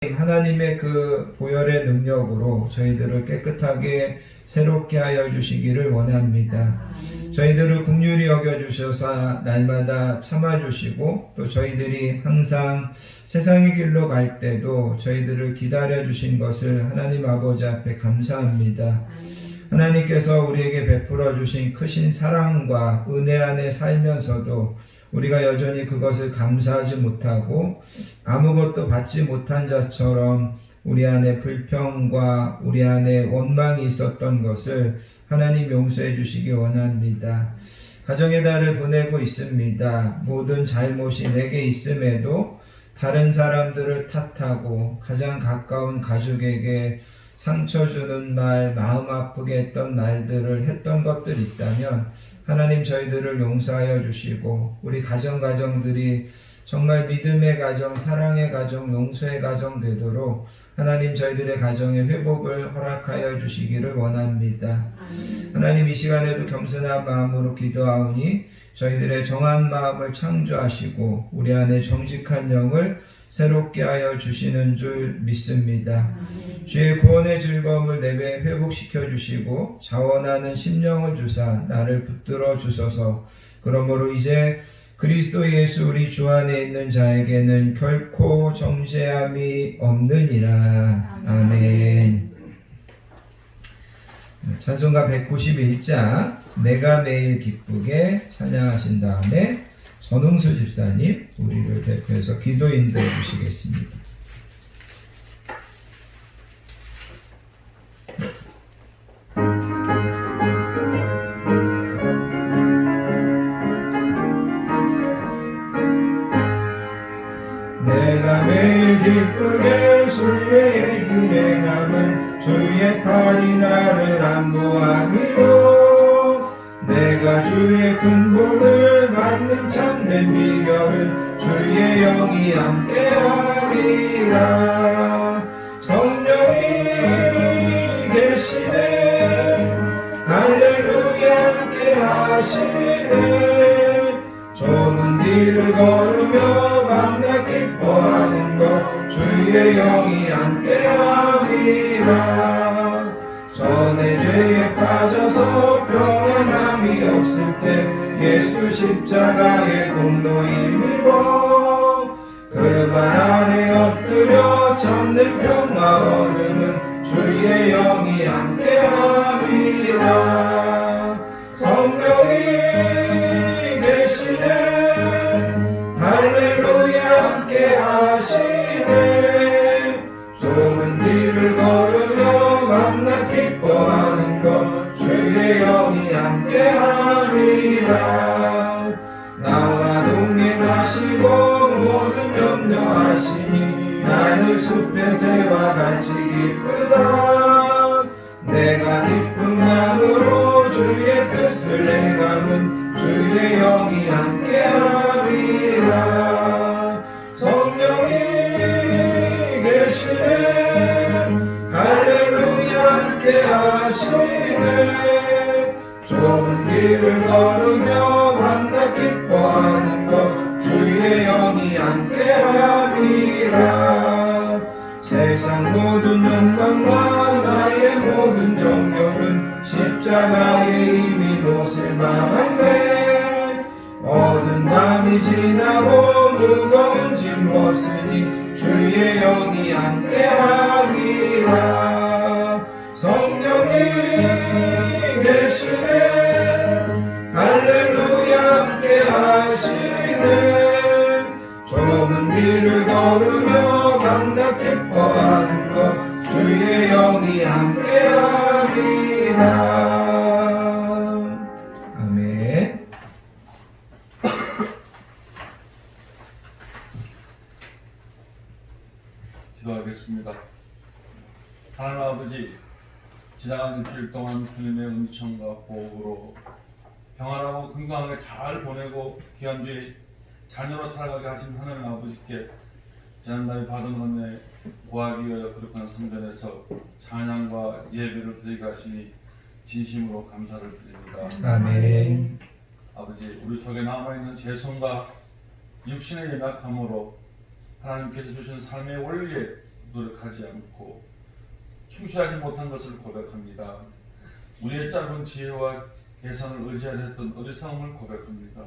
하나님의 그 보혈의 능력으로 저희들을 깨끗하게 새롭게 하여 주시기를 원합니다. 저희들을 긍휼히 여겨주셔서 날마다 참아주시고 또 저희들이 항상 세상의 길로 갈 때도 저희들을 기다려주신 것을 하나님 아버지 앞에 감사합니다. 하나님께서 우리에게 베풀어 주신 크신 사랑과 은혜 안에 살면서도 우리가 여전히 그것을 감사하지 못하고 아무것도 받지 못한 자처럼 우리 안에 불평과 우리 안에 원망이 있었던 것을 하나님 용서해 주시기 원합니다. 가정의 달을 보내고 있습니다. 모든 잘못이 내게 있음에도 다른 사람들을 탓하고 가장 가까운 가족에게 상처 주는 말, 마음 아프게 했던 말들을 했던 것들이 있다면 하나님 저희들을 용서하여 주시고 우리 가정들이 정말 믿음의 가정, 사랑의 가정, 용서의 가정 되도록 하나님 저희들의 가정의 회복을 허락하여 주시기를 원합니다. 하나님 이 시간에도 겸손한 마음으로 기도하오니 저희들의 정한 마음을 창조하시고 우리 안에 정직한 영을 새롭게 하여 주시는 줄 믿습니다. 주의 구원의 즐거움을 내배 회복시켜 주시고 자원하는 심령을 주사 나를 붙들어 주소서. 그러므로 이제 그리스도 예수 우리 주 안에 있는 자에게는 결코 정죄함이 없느니라. 아멘. 찬송가 191장 내가 매일 기쁘게 찬양하신 다음에 전웅수 집사님 우리를 대표해서 기도 인도해 주시겠습니다. 내가 매일 기쁘게 순례의 길에 가면 주의 팔이 나를 안보하니요. 내가 주의 큰 복을 받는 참된 비결은 주의 영이 함께하리라. 성령이 계시네 할렐루야 함께하시네. 좁은 길을 걸으며 만나 기뻐하는 것 주의 영이 함께하리라. 전에 죄에 빠져서 평안함이 없을 때 예수 십자가의 공로 힘입어 그 발 아래 엎드려 참된 평화 얻으면 주의 영이 함께하리라. 성령이 계시네 할렐루야 함께하시네. 좁은 길을 걸으며 만나 기뻐하는 것 주의 영이 함께하리라. 나와 동행하시고 모든 염려하시니 나는 숲의 새와 같이 기쁘다. 내가 기쁜 마음으로 주의 뜻을 행하면 주의 영이 함께하리라. 성령이 계시네 할렐루야 함께하시네. 좁은 길을 걸으며 만나 기뻐하는 것 주의 영이 함께하리라. 세상 모든 욕망과 나의 모든 정욕은 십자가의 힘이 못을 막았네. 어두운 밤이 지나고 무거운 짐 벗으니 주의 영이 함께하리라. 성령이 계시네 할렐루야 함께하시네. 좁은 길을 걸으며 만나 기뻐하는 것 주의 영이 함께하리라. 아멘. 기도하겠습니다. 하나님 아버지, 지나간 일주일 동안 주님의 은총과 보호로 평안하고 건강하게 잘 보내고 귀한 주의 자녀로 살아가게 하신 하나님 아버지께 지난달에 받은 은혜 구하기 위하여 거룩한 성전에서 찬양과 예배를 드리게 하시니 진심으로 감사를 드립니다. 아멘. 아버지, 우리 속에 남아있는 죄성과 육신의 연약함으로 하나님께서 주신 삶의 원리에 노력하지 않고 충실하지 못한 것을 고백합니다. 우리의 짧은 지혜와 계산을 의지하려 했던 어리석음을 고백합니다.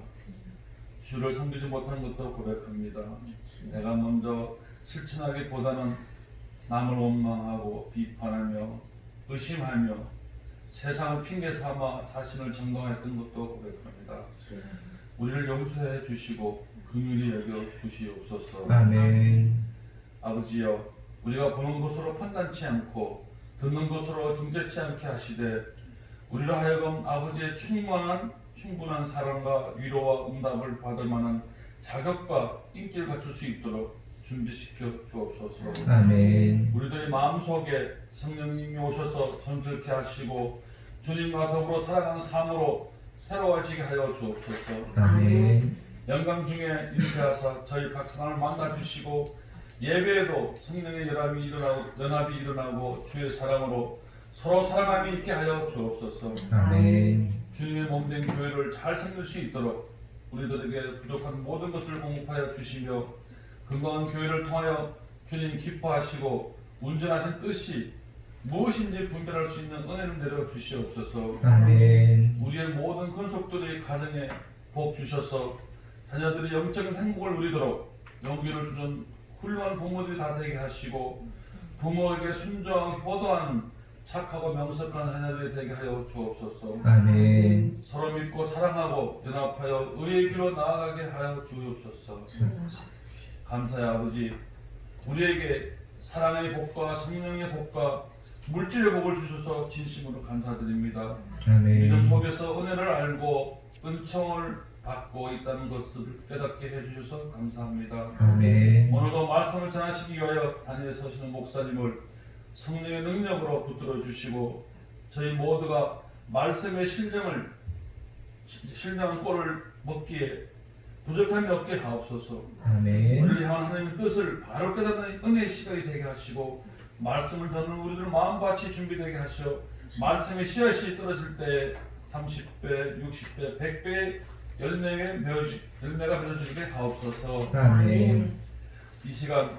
주를 섬기지 못한 것도 고백합니다. 내가 먼저 실천하기보다는 남을 원망하고 비판하며 의심하며 세상을 핑계 삼아 자신을 정당화했던 것도 고백합니다. 우리를 용서해 주시고 긍휼히 여겨 주시옵소서. 아멘. 아버지여, 우리가 보는 것으로 판단치 않고 듣는 것으로 정죄치 않게 하시되 우리로 하여금 아버지의 충분한 사랑과 위로와 응답을 받을 만한 자격과 인기를 갖출 수 있도록 준비시켜 주옵소서. 아멘. 우리들의 마음속에 성령님이 오셔서 정결케 하시고 주님과 더불어 살아가는 삶으로 새로워지게 하여 주옵소서. 아멘. 영광 중에 임재하사 저희 각 사람을 만나 주시고 예배에도 성령의 연합이 일어나고 주의 사랑으로 서로 사랑함이 있게 하여 주옵소서. 아멘. 주님의 몸된 교회를 잘 섬길 수 있도록 우리들에게 부족한 모든 것을 공급하여 주시며 건강한 교회를 통하여 주님 기뻐하시고 운전하신 뜻이 무엇인지 분별할 수 있는 은혜를 내려 주시옵소서. 아멘. 우리의 모든 권속들의 가정에 복 주셔서 자녀들이 영적인 행복을 누리도록 용기를 주는 훌륭한 부모들이 다 되게 하시고 부모에게 순종하고 효도하는 착하고 명석한 자녀들이 되게 하여 주옵소서. 아멘. 서로 믿고 사랑하고 연합하여 의의 길로 나아가게 하여 주옵소서. 감사의 아버지, 우리에게 사랑의 복과 성령의 복과 물질의 복을 주셔서 진심으로 감사드립니다. 믿음 아멘. 속에서 은혜를 알고 은총을 받고 있다는 것을 깨닫게 해주셔서 감사합니다. 아멘. 오늘도 말씀을 전하시기 위하여 단위에 서시는 목사님을 성령의 능력으로 붙들어 주시고 저희 모두가 말씀의 신령한 꼴을 먹기에 부족함이 없게 하옵소서. 아멘. 우리를 향한 하나님의 뜻을 바로 깨닫는 은혜의 시간이 되게 하시고 말씀을 듣는 우리들 마음밭이 준비되게 하시어 말씀의 씨앗이 떨어질 때 30배, 60배, 100배의 열매가 맺어지게 하옵소서. 아멘. 이 시간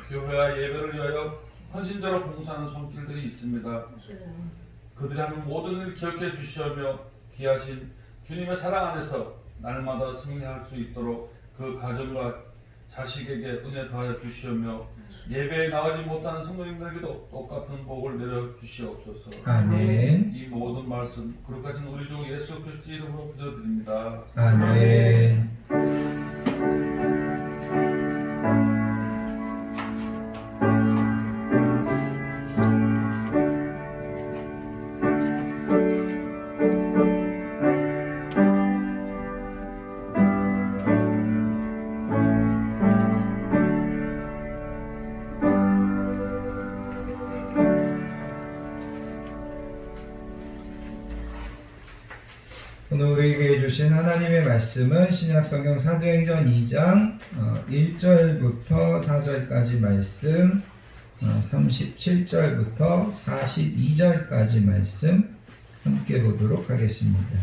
교회와 예배를 위하여 헌신적으로 봉사하는 손길들이 있습니다. 그들이 하는 모든 일을 기억해 주시오며 귀하신 주님의 사랑 안에서 날마다 승리할 수 있도록 그 가정과 자식에게 은혜 더하여 주시오며 예배에 나가지 못하는 성도님들에게도 똑같은 복을 내려 주시옵소서. 아멘. 이 모든 말씀 거룩하신 우리 주 예수 그리스도 이름으로 기도드립니다. 아멘. 오늘 우리에게 주신 하나님의 말씀은 신약성경 사도행전 2장 1절부터 4절까지 말씀, 37절부터 42절까지 말씀 함께 보도록 하겠습니다.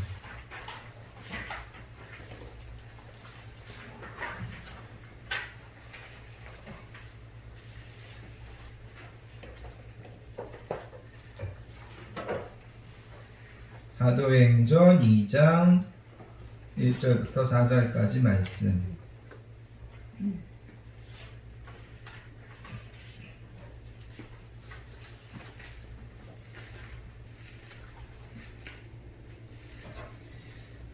사도행전 2장 1절부터 4절까지 말씀.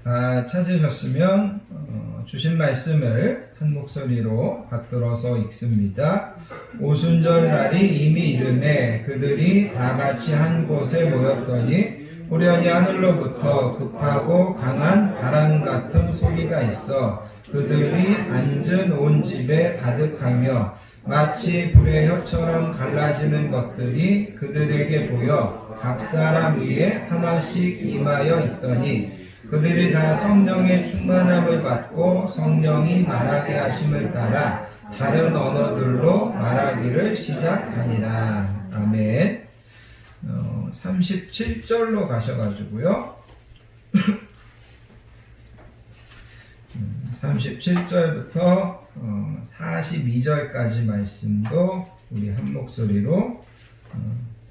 다 찾으셨으면 주신 말씀을 한 목소리로 받들어서 읽습니다. 오순절 날이 이미 이르매 그들이 다 같이 한 곳에 모였더니 호련히 하늘로부터 급하고 강한 바람 같은 소리가 있어 그들이 앉은 온 집에 가득하며 마치 불의 혀처럼 갈라지는 것들이 그들에게 보여 각 사람 위에 하나씩 임하여 있더니 그들이 다 성령의 충만함을 받고 성령이 말하게 하심을 따라 다른 언어들로 말하기를 시작하니라. 아멘. 37절로 가셔가지고요. 37절부터 42절까지 말씀도 우리 한 목소리로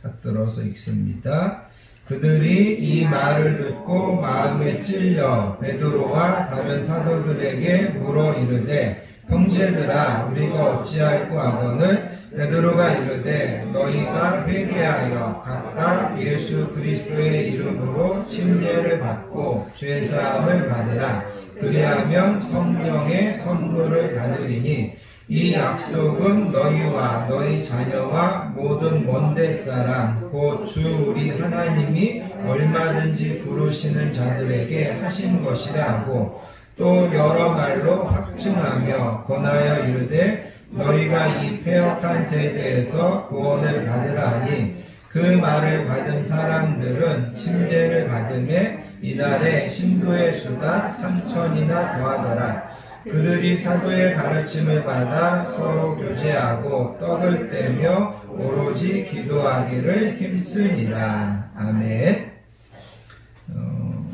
받들어서 읽습니다. 그들이 이 말을 듣고 마음에 찔려 베드로와 다른 사도들에게 물어 이르되 형제들아 우리가 어찌할꼬 하거늘 베드로가 이르되 너희가 회개하여 각각 예수 그리스도의 이름으로 침례를 받고 죄사함을 받으라. 그리하면 성령의 선물을 받으리니 이 약속은 너희와 너희 자녀와 모든 먼데 사람 곧 주 우리 하나님이 얼마든지 부르시는 자들에게 하신 것이라 하고 또 여러 말로 확증하며 권하여 이르되 너희가 이 패역한 세대에서 구원을 받으라 하니 그 말을 받은 사람들은 침례를 받음에 이날에 신도의 수가 3,000이나 더하더라. 그들이 사도의 가르침을 받아 서로 교제하고 떡을 떼며 오로지 기도하기를 힘쓰니라. 아멘.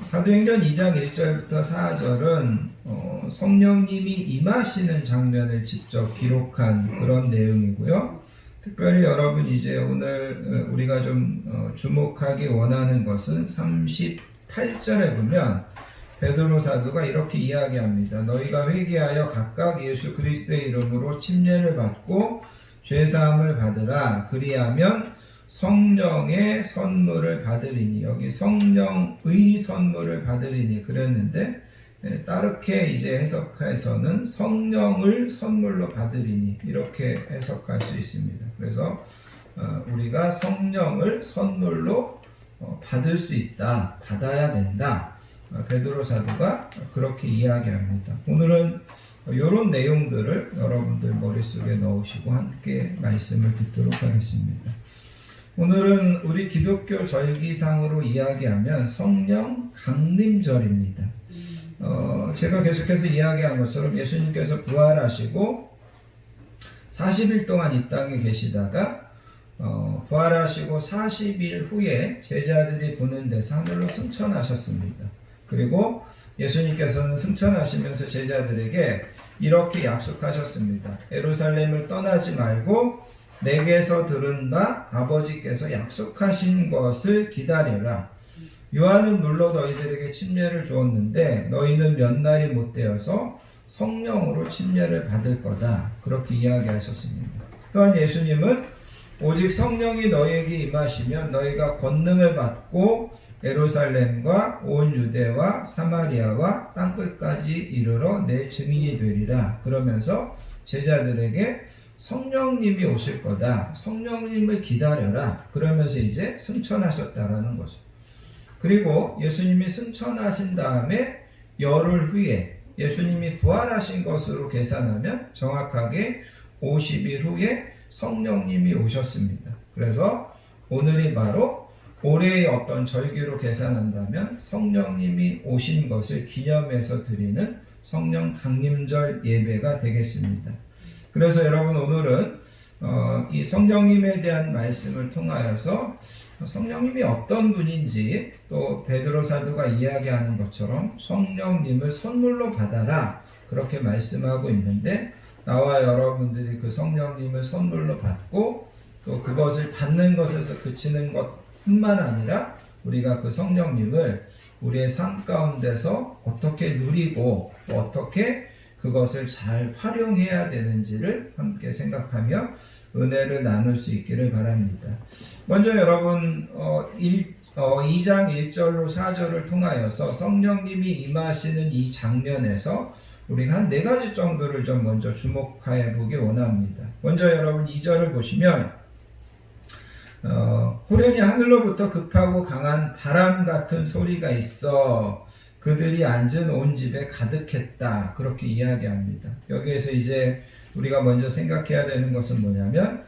사도행전 2장 1절부터 4절은 성령님이 임하시는 장면을 직접 기록한 그런 내용이고요. 특별히 여러분 이제 오늘 우리가 좀 주목하기 원하는 것은 38절에 보면 베드로 사도가 이렇게 이야기합니다. 너희가 회개하여 각각 예수 그리스도의 이름으로 침례를 받고 죄사함을 받으라. 그리하면 성령의 선물을 받으리니, 여기 성령의 선물을 받으리니 그랬는데 다르게 이제 해석해서는 성령을 선물로 받으리니 이렇게 해석할 수 있습니다. 그래서 우리가 성령을 선물로 받을 수 있다, 받아야 된다. 베드로 사도가 그렇게 이야기합니다. 오늘은 이런 내용들을 여러분들 머릿속에 넣으시고 함께 말씀을 듣도록 하겠습니다. 오늘은 우리 기독교 절기상으로 이야기하면 성령 강림절입니다. 제가 계속해서 이야기한 것처럼 예수님께서 부활하시고 40일 동안 이 땅에 계시다가 부활하시고 40일 후에 제자들이 보는 데서 하늘로 승천하셨습니다. 그리고 예수님께서는 승천하시면서 제자들에게 이렇게 약속하셨습니다. 예루살렘을 떠나지 말고 내게서 들은 바 아버지께서 약속하신 것을 기다리라. 요한은 물론 너희들에게 침례를 주었는데 너희는 몇 날이 못 되어서 성령으로 침례를 받을 거다. 그렇게 이야기하셨습니다. 또한 예수님은 오직 성령이 너희에게 임하시면 너희가 권능을 받고 예루살렘과 온 유대와 사마리아와 땅끝까지 이르러 내 증인이 되리라. 그러면서 제자들에게 성령님이 오실 거다. 성령님을 기다려라. 그러면서 이제 승천하셨다라는 거죠. 그리고 예수님이 승천하신 다음에 열흘 후에 예수님이 부활하신 것으로 계산하면 정확하게 50일 후에 성령님이 오셨습니다. 그래서 오늘이 바로 올해의 어떤 절기로 계산한다면 성령님이 오신 것을 기념해서 드리는 성령 강림절 예배가 되겠습니다. 그래서 여러분 오늘은 이 성령님에 대한 말씀을 통하여서 성령님이 어떤 분인지 또 베드로 사도가 이야기하는 것처럼 성령님을 선물로 받아라 그렇게 말씀하고 있는데 나와 여러분들이 그 성령님을 선물로 받고 또 그것을 받는 것에서 그치는 것뿐만 아니라 우리가 그 성령님을 우리의 삶 가운데서 어떻게 누리고 또 어떻게 그것을 잘 활용해야 되는지를 함께 생각하며 은혜를 나눌 수 있기를 바랍니다. 먼저 여러분 2장 1절로 4절을 통하여서 성령님이 임하시는 이 장면에서 우리가 한 4가지 정도를 좀 먼저 주목해 보기 원합니다. 먼저 여러분 2절을 보시면 호련히 하늘로부터 급하고 강한 바람 같은 소리가 있어 그들이 앉은 온 집에 가득했다. 그렇게 이야기합니다. 여기에서 이제 우리가 먼저 생각해야 되는 것은 뭐냐면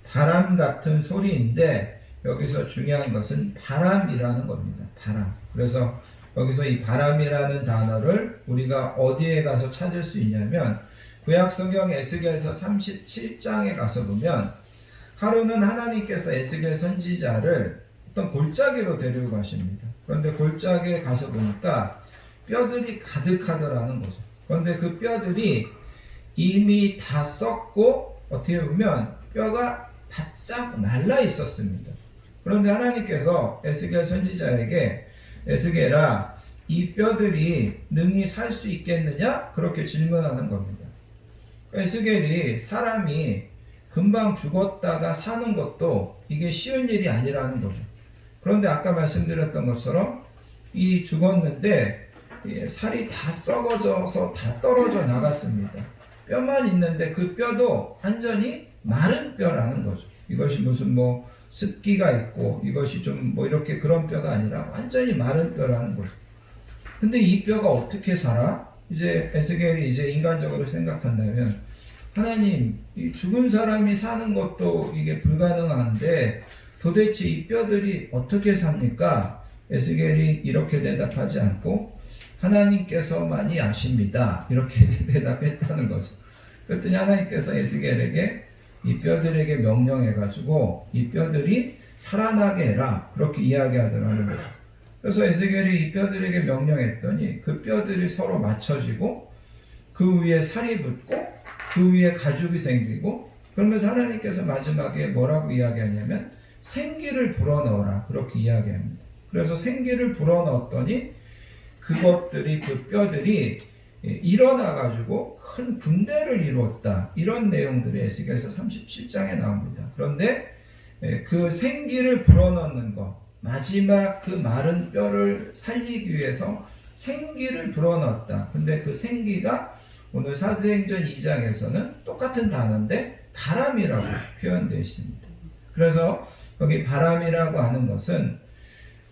바람 같은 소리인데 여기서 중요한 것은 바람이라는 겁니다. 바람. 그래서 여기서 이 바람이라는 단어를 우리가 어디에 가서 찾을 수 있냐면 구약성경 에스겔서 37장에 가서 보면 하루는 하나님께서 에스겔 선지자를 어떤 골짜기로 데리고 가십니다. 그런데 골짜기에 가서 보니까 뼈들이 가득하더라는 거죠. 그런데 그 뼈들이 이미 다 썩고 어떻게 보면 뼈가 바짝 말라 있었습니다. 그런데 하나님께서 에스겔 선지자에게 에스겔아, 이 뼈들이 능히 살 수 있겠느냐? 그렇게 질문하는 겁니다. 에스겔이 사람이 금방 죽었다가 사는 것도 이게 쉬운 일이 아니라는 거죠. 그런데 아까 말씀드렸던 것처럼 이 죽었는데 살이 다 썩어져서 다 떨어져 나갔습니다. 뼈만 있는데 그 뼈도 완전히 마른 뼈라는 거죠. 이것이 무슨 뭐 습기가 있고 이것이 좀 뭐 이렇게 그런 뼈가 아니라 완전히 마른 뼈라는 거죠. 근데 이 뼈가 어떻게 살아? 이제 에스겔이 이제 인간적으로 생각한다면 하나님, 이 죽은 사람이 사는 것도 이게 불가능한데 도대체 이 뼈들이 어떻게 삽니까? 에스겔이 이렇게 대답하지 않고 하나님께서만이 아십니다. 이렇게 대답했다는 거죠. 그랬더니 하나님께서 에스겔에게 이 뼈들에게 명령해가지고 이 뼈들이 살아나게 해라. 그렇게 이야기하더라는 거죠. 그래서 에스겔이 이 뼈들에게 명령했더니 그 뼈들이 서로 맞춰지고 그 위에 살이 붙고 그 위에 가죽이 생기고 그러면서 하나님께서 마지막에 뭐라고 이야기하냐면 생기를 불어넣어라. 그렇게 이야기합니다. 그래서 생기를 불어넣었더니 그것들이 그 뼈들이 일어나가지고 큰 군대를 이루었다. 이런 내용들이 에스겔서 37장에 나옵니다. 그런데 그 생기를 불어넣는 것, 마지막 그 마른 뼈를 살리기 위해서 생기를 불어넣었다. 근데 그 생기가 오늘 사도행전 2장에서는 똑같은 단어인데 바람이라고 표현되어 있습니다. 그래서 여기 바람이라고 하는 것은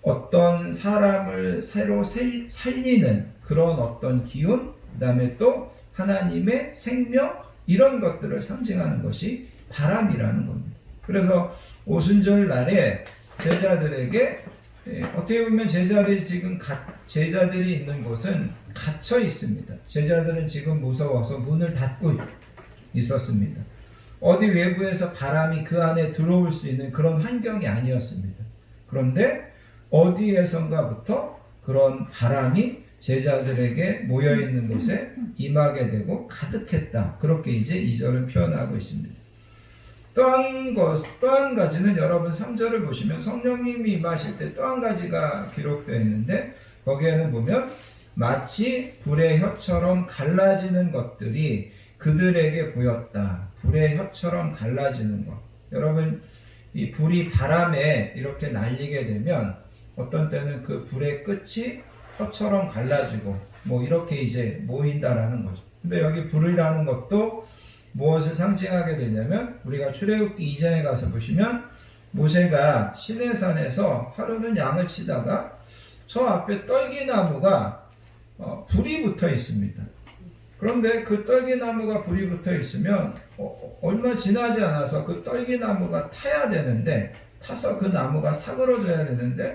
어떤 사람을 새로 살리는 그런 어떤 기운, 그 다음에 또 하나님의 생명, 이런 것들을 상징하는 것이 바람이라는 겁니다. 그래서 오순절 날에 제자들에게 어떻게 보면 제자들이 있는 곳은 갇혀 있습니다. 제자들은 지금 무서워서 문을 닫고 있었습니다. 어디 외부에서 바람이 그 안에 들어올 수 있는 그런 환경이 아니었습니다. 그런데 어디에선가부터 그런 바람이 제자들에게 모여있는 곳에 임하게 되고 가득했다. 그렇게 이제 2절은 표현하고 있습니다. 또 한 가지는 여러분 3절을 보시면 성령님이 임하실 때 또 한 가지가 기록되어 있는데 거기에는 보면 마치 불의 혀처럼 갈라지는 것들이 그들에게 보였다. 불의 혀처럼 갈라지는 것. 여러분, 이 불이 바람에 이렇게 날리게 되면 어떤 때는 그 불의 끝이 혀처럼 갈라지고 뭐 이렇게 이제 모인다라는 거죠. 근데 여기 불이라는 것도 무엇을 상징하게 되냐면 우리가 출애굽기 2장에 가서 보시면 모세가 시내산에서 하루는 양을 치다가 저 앞에 떨기나무가 불이 붙어 있습니다. 그런데 그 떨기나무가 불이 붙어 있으면 얼마 지나지 않아서 그 떨기나무가 타야 되는데 타서 그 나무가 사그러져야 되는데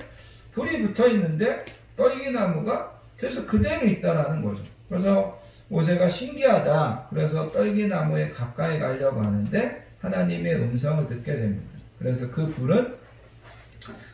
불이 붙어 있는데 떨기나무가 계속 그대로 있다라는 거죠. 그래서 모세가 신기하다. 그래서 떨기나무에 가까이 가려고 하는데 하나님의 음성을 듣게 됩니다. 그래서 그 불은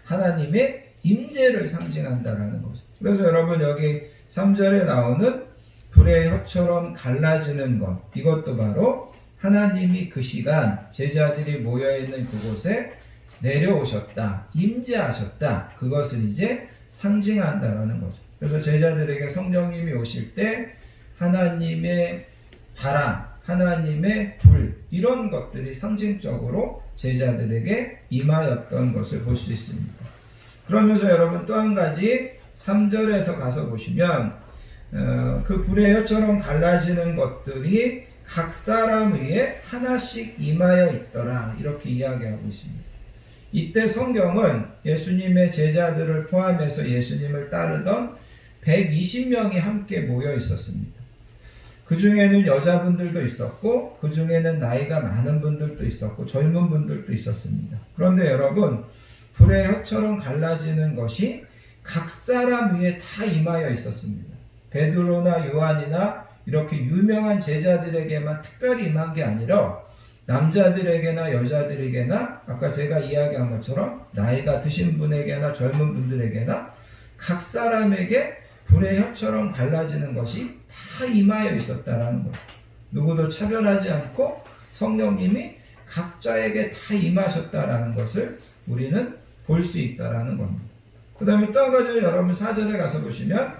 하나님의 임재를 상징한다라는 거죠. 그래서 여러분 여기 3절에 나오는 불의 혀처럼 갈라지는 것, 이것도 바로 하나님이 그 시간 제자들이 모여있는 그곳에 내려오셨다, 임재하셨다, 그것을 이제 상징한다라는 거죠. 그래서 제자들에게 성령님이 오실 때 하나님의 바람, 하나님의 불, 이런 것들이 상징적으로 제자들에게 임하였던 것을 볼 수 있습니다. 그러면서 여러분 또 한 가지 3절에서 가서 보시면 그 불의 혀처럼 갈라지는 것들이 각 사람 위에 하나씩 임하여 있더라, 이렇게 이야기하고 있습니다. 이때 성경은 예수님의 제자들을 포함해서 예수님을 따르던 120명이 함께 모여 있었습니다. 그 중에는 여자분들도 있었고 그 중에는 나이가 많은 분들도 있었고 젊은 분들도 있었습니다. 그런데 여러분, 불의 혀처럼 갈라지는 것이 각 사람 위에 다 임하여 있었습니다. 베드로나 요한이나 이렇게 유명한 제자들에게만 특별히 임한 게 아니라 남자들에게나 여자들에게나 아까 제가 이야기한 것처럼 나이가 드신 분에게나 젊은 분들에게나 각 사람에게 불의 혀처럼 갈라지는 것이 다 임하여 있었다라는 것. 누구도 차별하지 않고 성령님이 각자에게 다 임하셨다라는 것을 우리는 볼 수 있다라는 겁니다. 그 다음에 또 한 가지 여러분 4절에 가서 보시면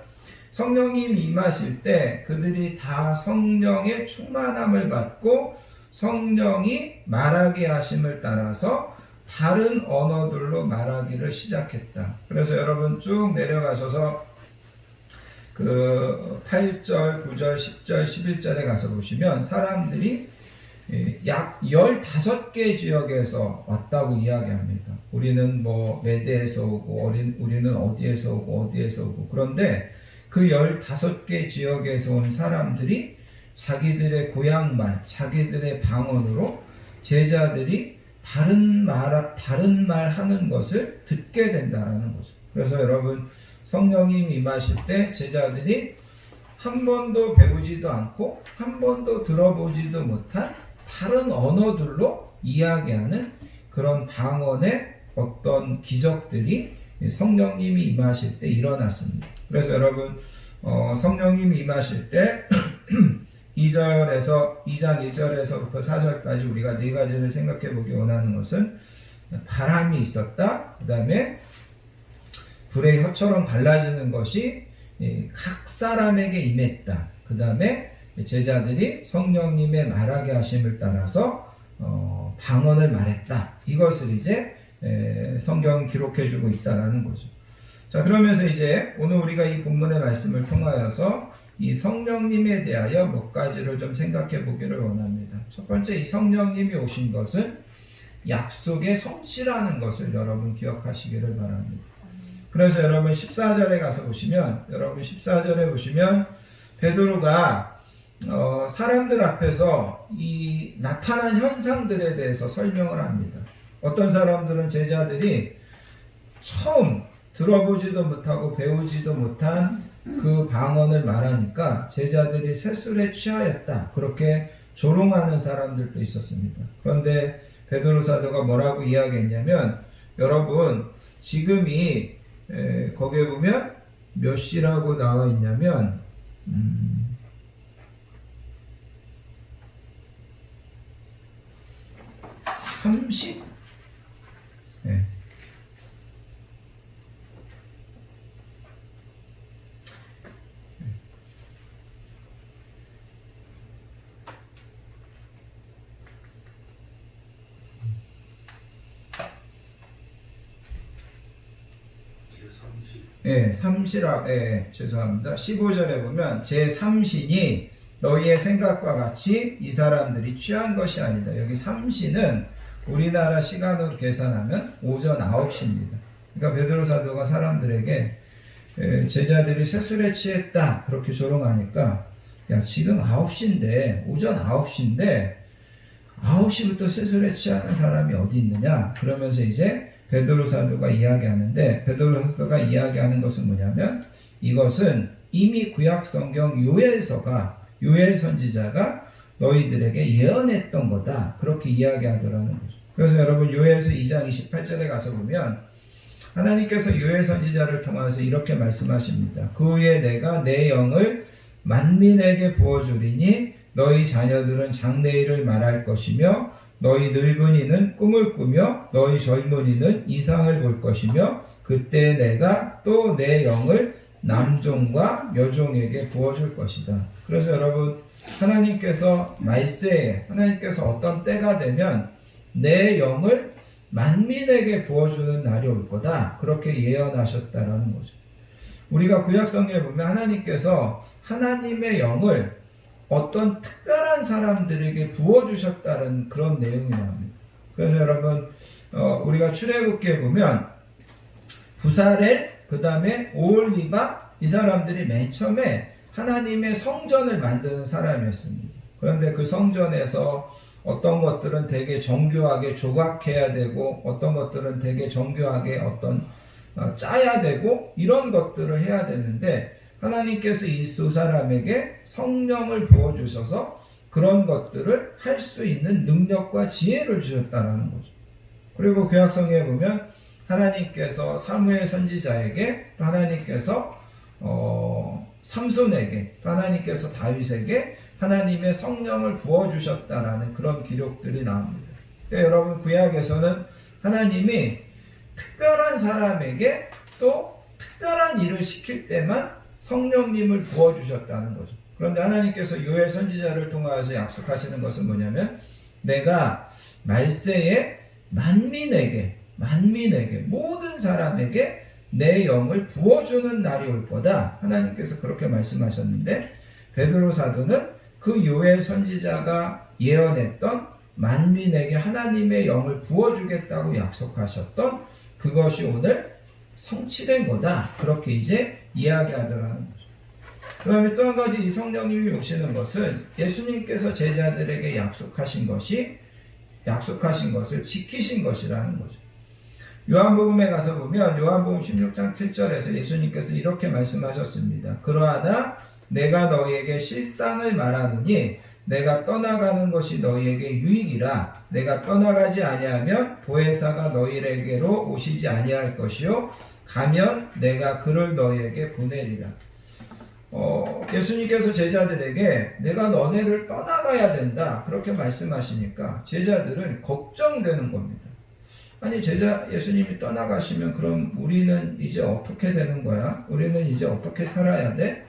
성령님 임하실 때 그들이 다 성령의 충만함을 받고 성령이 말하게 하심을 따라서 다른 언어들로 말하기를 시작했다. 그래서 여러분 쭉 내려가셔서 그 8절, 9절, 10절, 11절에 가서 보시면 사람들이 약 15개 지역에서 왔다고 이야기합니다. 우리는 뭐 메대에서 오고 우리는 어디에서 오고 어디에서 오고 그런데 그 15개 지역에서 온 사람들이 자기들의 고향말, 자기들의 방언으로 제자들이 다른 말 하는 것을 듣게 된다는 거죠. 그래서 여러분 성령님 임하실 때 제자들이 한 번도 배우지도 않고 한 번도 들어보지도 못한 다른 언어들로 이야기하는 그런 방언의 어떤 기적들이 성령님이 임하실 때 일어났습니다. 그래서 여러분 성령님이 임하실 때 2장 1절에서부터 4절까지 우리가 네 가지를 생각해 보기 원하는 것은 바람이 있었다. 그 다음에 불의 혀처럼 갈라지는 것이 각 사람에게 임했다. 그 다음에 제자들이 성령님의 말하게 하심을 따라서 방언을 말했다. 이것을 이제 성경은 기록해 주고 있다라는 거죠. 자, 그러면서 이제 오늘 우리가 이 본문의 말씀을 통하여서 이 성령님에 대하여 몇 가지를 좀 생각해 보기를 원합니다. 첫 번째, 이 성령님이 오신 것은 약속의 성취라는 것을 여러분 기억하시기를 바랍니다. 그래서 여러분 14절에 가서 보시면 베드로가 사람들 앞에서 이 나타난 현상들에 대해서 설명을 합니다. 어떤 사람들은 제자들이 처음 들어보지도 못하고 배우지도 못한 그 방언을 말하니까 제자들이 세술에 취하였다. 그렇게 조롱하는 사람들도 있었습니다. 그런데 베드로 사도가 뭐라고 이야기했냐면 여러분 지금이 거기에 보면 몇 시라고 나와 있냐면 30? 네. 죄송합니다. 15절에 보면 제3신이 너희의 생각과 같이 이 사람들이 취한 것이 아니다. 여기 3신은 우리나라 시간으로 계산하면 오전 9시입니다. 그러니까 베드로 사도가 사람들에게 제자들이 세술에 취했다 그렇게 조롱하니까 야 지금 9시인데 오전 9시인데 9시부터 세술에 취하는 사람이 어디 있느냐 그러면서 이제 베드로 사도가 이야기하는데 베드로 사도가 이야기하는 것은 뭐냐면 이것은 이미 구약 성경 요엘 선지자가 너희들에게 예언했던 거다 그렇게 이야기하더라는 거죠. 그래서 여러분 요엘서 2장 28절에 가서 보면 하나님께서 요엘 선지자를 통해서 이렇게 말씀하십니다. 그 후에 내가 내 영을 만민에게 부어주리니 너희 자녀들은 장래일을 말할 것이며 너희 늙은이는 꿈을 꾸며 너희 젊은이는 이상을 볼 것이며 그때 내가 또 내 영을 남종과 여종에게 부어줄 것이다. 그래서 여러분 하나님께서 말세에 하나님께서 어떤 때가 되면 내 영을 만민에게 부어주는 날이 올 거다. 그렇게 예언하셨다라는 거죠. 우리가 구약성경에 보면 하나님께서 하나님의 영을 어떤 특별한 사람들에게 부어주셨다는 그런 내용이 나옵니다. 그래서 여러분 우리가 출애굽기에 보면 부사렐 그 다음에 오홀리바 이 사람들이 맨 처음에 하나님의 성전을 만드는 사람이었습니다. 그런데 그 성전에서 어떤 것들은 되게 정교하게 조각해야 되고 어떤 것들은 되게 정교하게 짜야 되고 이런 것들을 해야 되는데 하나님께서 이 두 사람에게 성령을 부어주셔서 그런 것들을 할 수 있는 능력과 지혜를 주셨다는 거죠. 그리고 구약성경에 보면 하나님께서 사무엘 선지자에게 또 하나님께서 삼손에게 또 하나님께서 다윗에게 하나님의 성령을 부어주셨다라는 그런 기록들이 나옵니다. 그러니까 여러분 구약에서는 하나님이 특별한 사람에게 또 특별한 일을 시킬 때만 성령님을 부어주셨다는 거죠. 그런데 하나님께서 요엘 선지자를 통하여서 약속하시는 것은 뭐냐면 내가 말세에 만민에게 모든 사람에게 내 영을 부어주는 날이 올 거다. 하나님께서 그렇게 말씀하셨는데 베드로 사도는 그 요엘 선지자가 예언했던 만민에게 하나님의 영을 부어주겠다고 약속하셨던 그것이 오늘 성취된 거다. 그렇게 이제 이야기하더라는 거죠. 그 다음에 또 한 가지 이 성령님이 오시는 것은 예수님께서 제자들에게 약속하신 것을 지키신 것이라는 거죠. 요한복음에 가서 보면 요한복음 16장 7절에서 예수님께서 이렇게 말씀하셨습니다. 그러하나 내가 너희에게 실상을 말하노니 내가 떠나가는 것이 너희에게 유익이라. 내가 떠나가지 아니하면 보혜사가 너희에게로 오시지 아니할 것이요 가면 내가 그를 너희에게 보내리라. 예수님께서 제자들에게 내가 너네를 떠나가야 된다 그렇게 말씀하시니까 제자들은 걱정되는 겁니다. 아니 예수님이 떠나가시면 그럼 우리는 이제 어떻게 되는 거야? 우리는 이제 어떻게 살아야 돼?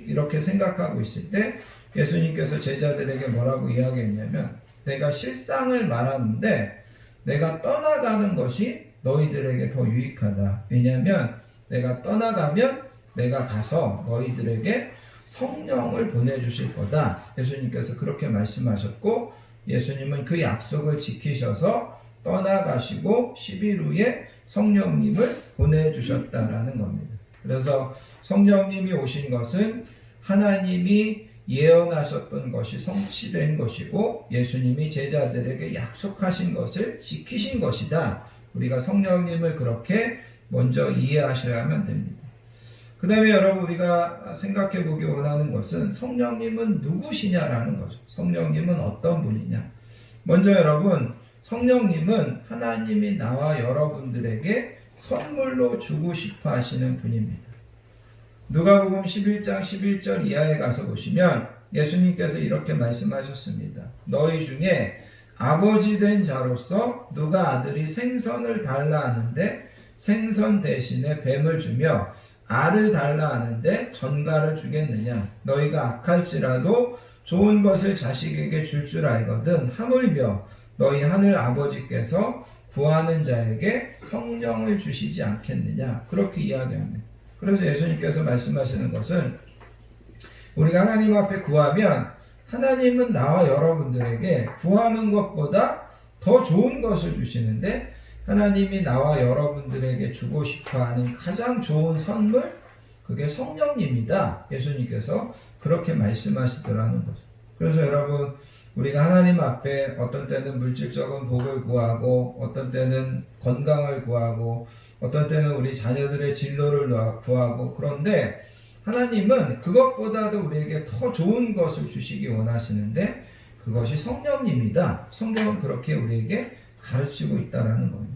이렇게 생각하고 있을 때 예수님께서 제자들에게 뭐라고 이야기했냐면 내가 실상을 말하는데 내가 떠나가는 것이 너희들에게 더 유익하다. 왜냐하면 내가 떠나가면 내가 가서 너희들에게 성령을 보내주실 거다. 예수님께서 그렇게 말씀하셨고 예수님은 그 약속을 지키셔서 떠나가시고 10일 후에 성령님을 보내주셨다라는 겁니다. 그래서 성령님이 오신 것은 하나님이 예언하셨던 것이 성취된 것이고 예수님이 제자들에게 약속하신 것을 지키신 것이다. 우리가 성령님을 그렇게 먼저 이해하셔야만 됩니다. 그 다음에 여러분 우리가 생각해 보기 원하는 것은 성령님은 누구시냐라는 거죠. 성령님은 어떤 분이냐. 먼저 여러분 성령님은 하나님이 나와 여러분들에게 선물로 주고 싶어 하시는 분입니다. 누가복음 11장 11절 이하에 가서 보시면 예수님께서 이렇게 말씀하셨습니다. 너희 중에 아버지 된 자로서 누가 아들이 생선을 달라 하는데 생선 대신에 뱀을 주며 알을 달라 하는데 전갈을 주겠느냐. 너희가 악할지라도 좋은 것을 자식에게 줄 알거든 하물며 너희 하늘 아버지께서 구하는 자에게 성령을 주시지 않겠느냐. 그렇게 이야기합니다. 그래서 예수님께서 말씀하시는 것은 우리가 하나님 앞에 구하면 하나님은 나와 여러분들에게 구하는 것보다 더 좋은 것을 주시는데 하나님이 나와 여러분들에게 주고 싶어하는 가장 좋은 선물 그게 성령님이다. 예수님께서 그렇게 말씀하시더라는 거죠. 그래서 여러분 우리가 하나님 앞에 어떤 때는 물질적인 복을 구하고 어떤 때는 건강을 구하고 어떤 때는 우리 자녀들의 진로를 구하고 그런데 하나님은 그것보다도 우리에게 더 좋은 것을 주시기 원하시는데 그것이 성령님이다. 성경은 그렇게 우리에게 가르치고 있다는 겁니다.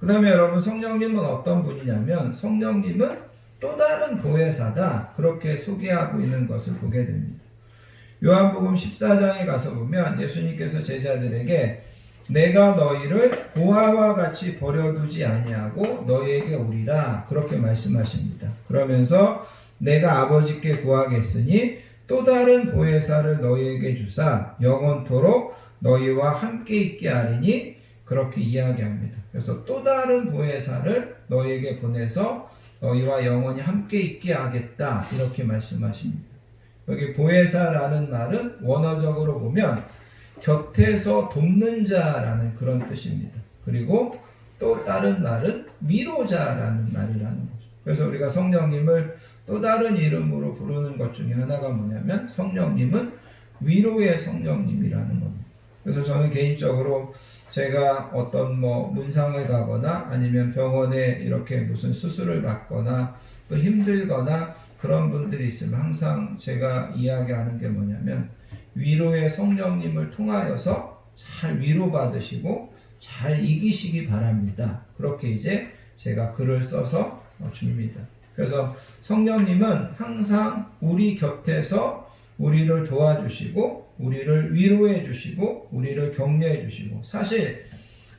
그 다음에 여러분 성령님은 어떤 분이냐면 성령님은 또 다른 보혜사다. 그렇게 소개하고 있는 것을 보게 됩니다. 요한복음 14장에 가서 보면 예수님께서 제자들에게 내가 너희를 보화와 같이 버려두지 아니하고 너희에게 오리라 그렇게 말씀하십니다. 그러면서 내가 아버지께 구하겠으니 또 다른 보혜사를 너희에게 주사 영원토록 너희와 함께 있게 하리니 그렇게 이야기합니다. 그래서 또 다른 보혜사를 너희에게 보내서 너희와 영원히 함께 있게 하겠다 이렇게 말씀하십니다. 여기 보혜사라는 말은 원어적으로 보면 곁에서 돕는 자라는 그런 뜻입니다. 그리고 또 다른 말은 위로자라는 말이라는 거죠. 그래서 우리가 성령님을 또 다른 이름으로 부르는 것 중에 하나가 뭐냐면 성령님은 위로의 성령님이라는 겁니다. 그래서 저는 개인적으로 제가 어떤 문상을 가거나 아니면 병원에 이렇게 무슨 수술을 받거나 또 힘들거나 그런 분들이 있으면 항상 제가 이야기하는 게 뭐냐면 위로의 성령님을 통하여서 잘 위로받으시고 잘 이기시기 바랍니다. 그렇게 이제 제가 글을 써서 줍니다. 그래서 성령님은 항상 우리 곁에서 우리를 도와주시고 우리를 위로해 주시고 우리를 격려해 주시고, 사실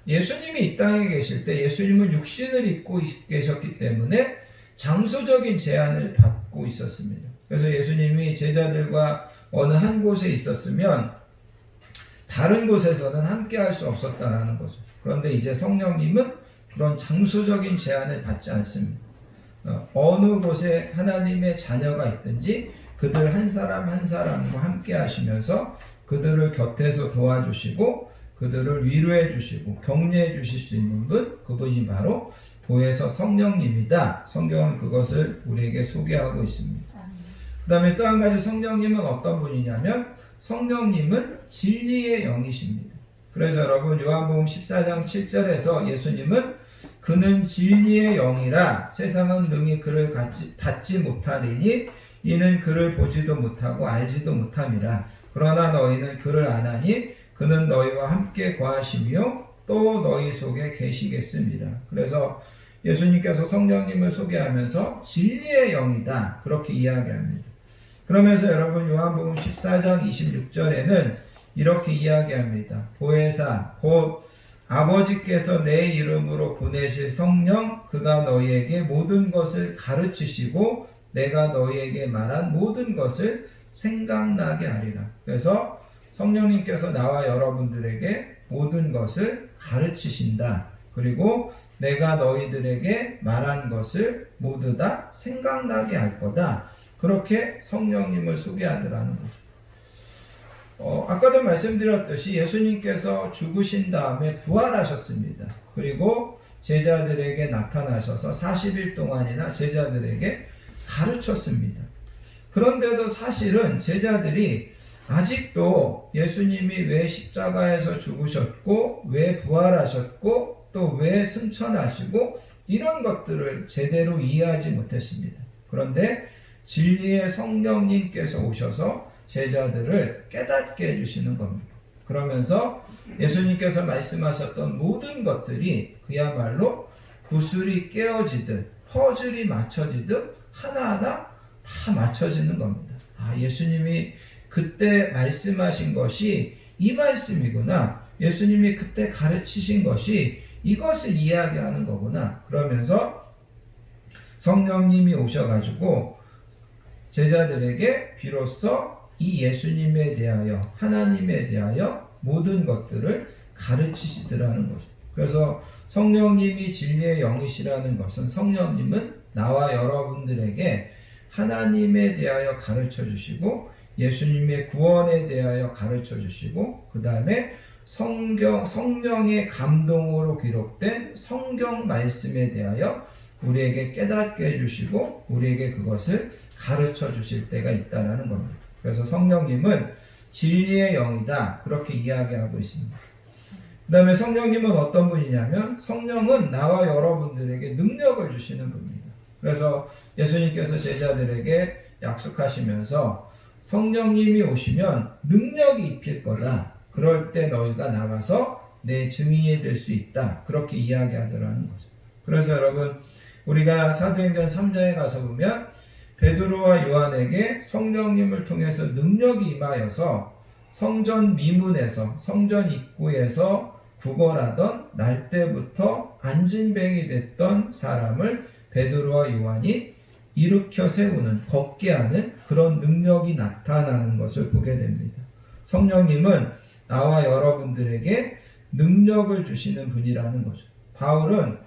예수님이 이 땅에 계실 때 예수님은 육신을 입고 계셨기 때문에 장소적인 제한을 받고 있었습니다. 그래서 예수님이 제자들과 어느 한 곳에 있었으면 다른 곳에서는 함께 할 수 없었다라는 거죠. 그런데 이제 성령님은 그런 장소적인 제한을 받지 않습니다. 어느 곳에 하나님의 자녀가 있든지 그들 한 사람 한 사람과 함께 하시면서 그들을 곁에서 도와주시고 그들을 위로해 주시고 격려해 주실 수 있는 분, 그분이 바로 보혜사 성령님이다. 성경은 그것을 우리에게 소개하고 있습니다. 그 다음에 또 한 가지, 성령님은 어떤 분이냐면 성령님은 진리의 영이십니다. 그래서 여러분, 요한복음 14장 7절에서 예수님은 그는 진리의 영이라 세상은 능히 그를 받지 못하리니 이는 그를 보지도 못하고 알지도 못함이라. 그러나 너희는 그를 아나니 그는 너희와 함께 거하시며 또 너희 속에 계시겠습니다. 그래서 예수님께서 성령님을 소개하면서 진리의 영이다, 그렇게 이야기합니다. 그러면서 여러분, 요한복음 14장 26절에는 이렇게 이야기합니다. 보혜사 곧 아버지께서 내 이름으로 보내실 성령, 그가 너희에게 모든 것을 가르치시고 내가 너희에게 말한 모든 것을 생각나게 하리라. 그래서 성령님께서 나와 여러분들에게 모든 것을 가르치신다. 그리고 내가 너희들에게 말한 것을 모두 다 생각나게 할 거다. 그렇게 성령님을 소개하더라는 거죠. 아까도 말씀드렸듯이 예수님께서 죽으신 다음에 부활하셨습니다. 그리고 제자들에게 나타나셔서 40일 동안이나 제자들에게 가르쳤습니다. 그런데도 사실은 제자들이 아직도 예수님이 왜 십자가에서 죽으셨고 왜 부활하셨고 또 왜 승천하시고 이런 것들을 제대로 이해하지 못했습니다. 그런데 진리의 성령님께서 오셔서 제자들을 깨닫게 해주시는 겁니다. 그러면서 예수님께서 말씀하셨던 모든 것들이 그야말로 구슬이 깨어지듯 퍼즐이 맞춰지듯 하나하나 다 맞춰지는 겁니다. 예수님이 그때 말씀하신 것이 이 말씀이구나. 예수님이 그때 가르치신 것이 이것을 이야기하는 거구나. 그러면서 성령님이 오셔가지고 제자들에게 비로소 이 예수님에 대하여, 하나님에 대하여 모든 것들을 가르치시더라는 거죠. 그래서 성령님이 진리의 영이시라는 것은 성령님은 나와 여러분들에게 하나님에 대하여 가르쳐 주시고 예수님의 구원에 대하여 가르쳐 주시고 그 다음에 성령의 감동으로 기록된 성경 말씀에 대하여 우리에게 깨닫게 해주시고 우리에게 그것을 가르쳐 주실 때가 있다는 겁니다. 그래서 성령님은 진리의 영이다, 그렇게 이야기하고 있습니다. 그 다음에 성령님은 어떤 분이냐면 성령은 나와 여러분들에게 능력을 주시는 분입니다. 그래서 예수님께서 제자들에게 약속하시면서 성령님이 오시면 능력이 입힐 거다. 그럴 때 너희가 나가서 내 증인이 될 수 있다. 그렇게 이야기하더라는 거죠. 그래서 여러분, 우리가 사도행전 3장에 가서 보면 베드로와 요한에게 성령님을 통해서 능력이 임하여서 성전 미문에서, 성전 입구에서 구걸하던 날 때부터 안진뱅이 됐던 사람을 베드로와 요한이 일으켜 세우는, 걷게 하는 그런 능력이 나타나는 것을 보게 됩니다. 성령님은 나와 여러분들에게 능력을 주시는 분이라는 거죠. 바울은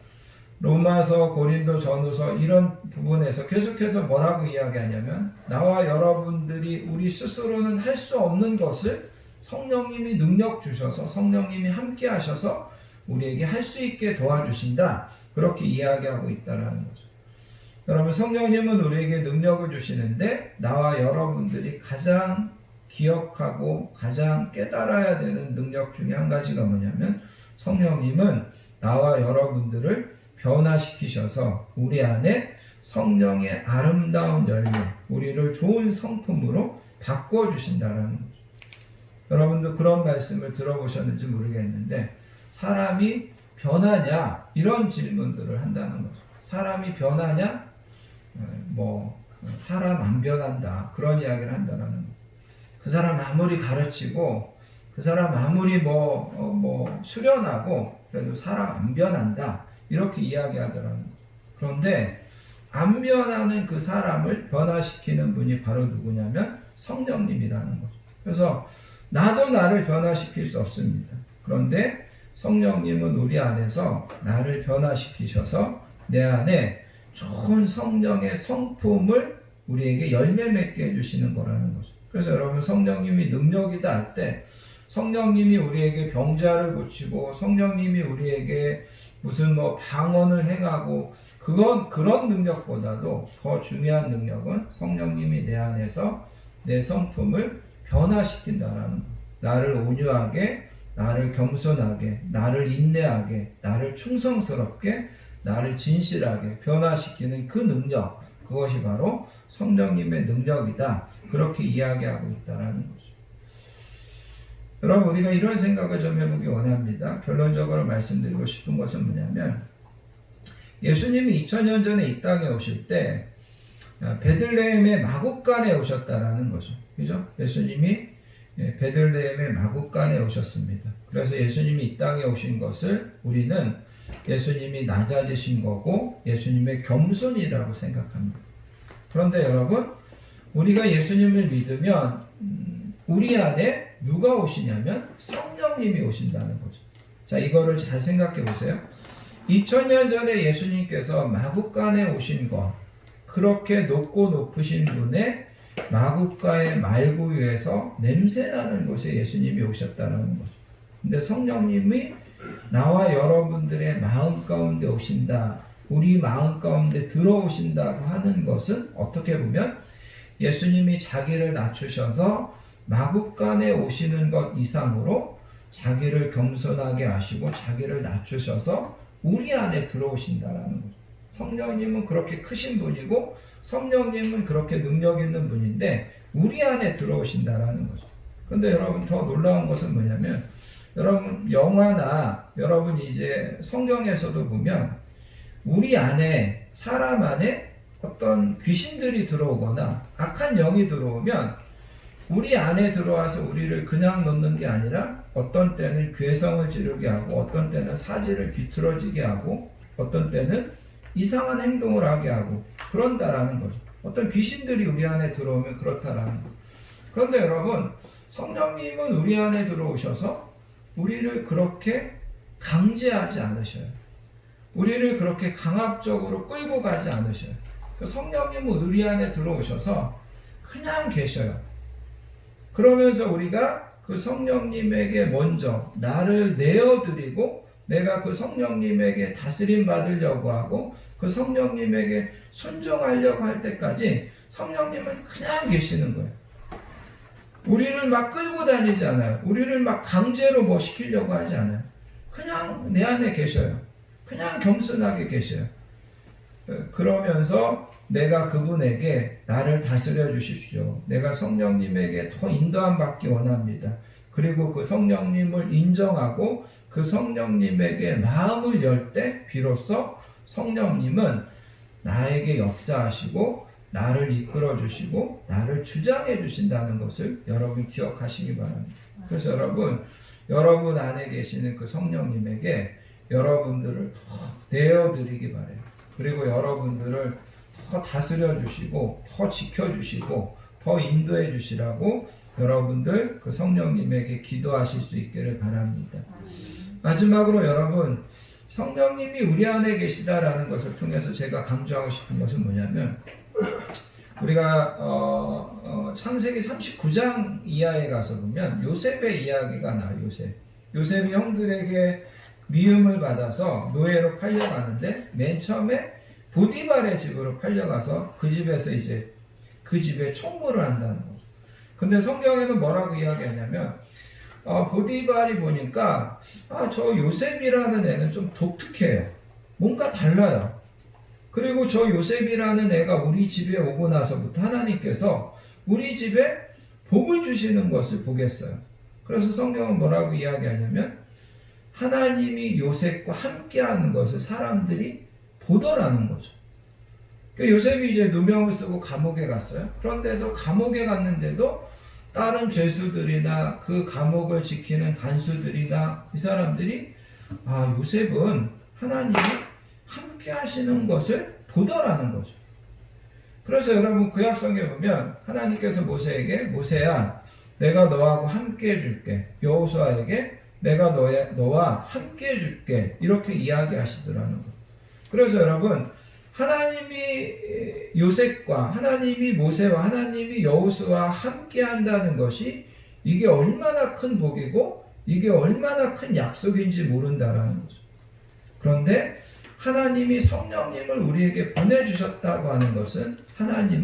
로마서, 고린도 전후서 이런 부분에서 계속해서 뭐라고 이야기하냐면 나와 여러분들이 우리 스스로는 할 수 없는 것을 성령님이 능력 주셔서 성령님이 함께 하셔서 우리에게 할 수 있게 도와주신다. 그렇게 이야기하고 있다는 거죠. 여러분, 성령님은 우리에게 능력을 주시는데 나와 여러분들이 가장 기억하고 가장 깨달아야 되는 능력 중에 한 가지가 뭐냐면 성령님은 나와 여러분들을 변화시키셔서 우리 안에 성령의 아름다운 열매, 우리를 좋은 성품으로 바꿔주신다는 거죠. 여러분도 그런 말씀을 들어보셨는지 모르겠는데 사람이 변하냐? 이런 질문들을 한다는 거죠. 사람이 변하냐? 사람 안 변한다. 그런 이야기를 한다는 거죠. 그 사람 아무리 가르치고 그 사람 아무리 수련하고 그래도 사람 안 변한다 이렇게 이야기하더라는 거예요. 그런데 안 변하는 그 사람을 변화시키는 분이 바로 누구냐면 성령님이라는 거죠. 그래서 나도 나를 변화시킬 수 없습니다. 그런데 성령님은 우리 안에서 나를 변화시키셔서 내 안에 좋은 성령의 성품을 우리에게 열매 맺게 해주시는 거라는 거죠. 그래서 여러분 성령님이 능력이다 할 때 성령님이 우리에게 병자를 고치고 성령님이 우리에게 무슨 방언을 행하고 그런 능력보다도 더 중요한 능력은 성령님이 내 안에서 내 성품을 변화시킨다라는 거. 나를 온유하게, 나를 겸손하게, 나를 인내하게, 나를 충성스럽게, 나를 진실하게 변화시키는 그 능력, 그것이 바로 성령님의 능력이다. 그렇게 이야기하고 있다라는 거죠. 여러분, 우리가 이런 생각을 좀 해보기 원합니다. 결론적으로 말씀드리고 싶은 것은 뭐냐면, 예수님이 2000년 전에 이 땅에 오실 때 베들레헴의 마국간에 오셨다라는 거죠. 그죠? 예수님이 베들레헴의 마국간에 오셨습니다. 그래서 예수님이 이 땅에 오신 것을 우리는 예수님이 낮아지신 거고 예수님의 겸손이라고 생각합니다. 그런데 여러분, 우리가 예수님을 믿으면 우리 안에 누가 오시냐면 성령님이 오신다는 거죠. 자, 이거를 잘 생각해 보세요. 2000년 전에 예수님께서 마국간에 오신 것, 그렇게 높고 높으신 분의 마국가의 말구유에서 냄새나는 곳에 예수님이 오셨다는 거죠. 근데 성령님이 나와 여러분들의 마음 가운데 오신다, 우리 마음 가운데 들어오신다고 하는 것은 어떻게 보면 예수님이 자기를 낮추셔서 마국간에 오시는 것 이상으로 자기를 겸손하게 하시고 자기를 낮추셔서 우리 안에 들어오신다라는 거죠. 성령님은 그렇게 크신 분이고 성령님은 그렇게 능력 있는 분인데 우리 안에 들어오신다라는 거죠. 근데 여러분, 더 놀라운 것은 뭐냐면, 여러분 영화나 여러분 이제 성경에서도 보면 우리 안에, 사람 안에 어떤 귀신들이 들어오거나 악한 영이 들어오면 우리 안에 들어와서 우리를 그냥 놓는 게 아니라 어떤 때는 괴성을 지르게 하고 어떤 때는 사지를 비틀어지게 하고 어떤 때는 이상한 행동을 하게 하고 그런다라는 거죠. 어떤 귀신들이 우리 안에 들어오면 그렇다라는 거죠. 그런데 여러분, 성령님은 우리 안에 들어오셔서 우리를 그렇게 강제하지 않으셔요. 우리를 그렇게 강압적으로 끌고 가지 않으셔요. 성령님은 우리 안에 들어오셔서 그냥 계셔요. 그러면서 우리가 그 성령님에게 먼저 나를 내어드리고 내가 그 성령님에게 다스림 받으려고 하고 그 성령님에게 순종하려고 할 때까지 성령님은 그냥 계시는 거예요. 우리를 막 끌고 다니지 않아요. 우리를 막 강제로 뭐 시키려고 하지 않아요. 그냥 내 안에 계셔요. 그냥 겸손하게 계셔요. 그러면서 내가 그분에게 나를 다스려 주십시오. 내가 성령님에게 더 인도함 받기 원합니다. 그리고 그 성령님을 인정하고 그 성령님에게 마음을 열 때 비로소 성령님은 나에게 역사하시고 나를 이끌어 주시고 나를 주장해 주신다는 것을 여러분 기억하시기 바랍니다. 그래서 여러분 안에 계시는 그 성령님에게 여러분들을 더 내어드리기 바라요. 그리고 여러분들을 더 다스려 주시고 더 지켜 주시고 더 인도해 주시라고 여러분들 그 성령님에게 기도하실 수 있기를 바랍니다. 마지막으로 여러분, 성령님이 우리 안에 계시다라는 것을 통해서 제가 강조하고 싶은 것은 뭐냐면, 우리가 창세기 39장 이하에 가서 보면 요셉의 이야기가 나와요. 요셉이 형들에게 미움을 받아서 노예로 팔려가는데 맨 처음에 보디발의 집으로 팔려가서 그 집에서 이제 그 집에 총무를 한다는 거죠. 근데 성경에는 뭐라고 이야기하냐면 보디발이 보니까 저 요셉이라는 애는 좀 독특해요. 뭔가 달라요. 그리고 저 요셉이라는 애가 우리 집에 오고 나서부터 하나님께서 우리 집에 복을 주시는 것을 보겠어요. 그래서 성경은 뭐라고 이야기하냐면 하나님이 요셉과 함께하는 것을 사람들이 보더라는 거죠. 요셉이 이제 누명을 쓰고 감옥에 갔어요. 그런데도 감옥에 갔는데도 다른 죄수들이나 그 감옥을 지키는 간수들이나 이 사람들이 요셉은 하나님이 함께 하시는 것을 보더라는 거죠. 그래서 여러분 구약성경에 보면 하나님께서 모세에게 모세야 내가 너하고 함께 해줄게. 여호수아에게 내가 너와 함께 해줄게. 이렇게 이야기하시더라는 거예요. 그래서 여러분 하나님이 요셉과 하나님이 모세와 하나님이 여호수아와 함께 한다는 것이 이게 얼마나 큰 복이고 이게 얼마나 큰 약속인지 모른다라는 거죠. 그런데 하나님이 성령님을 우리에게 보내주셨다고 하는 것은 하나님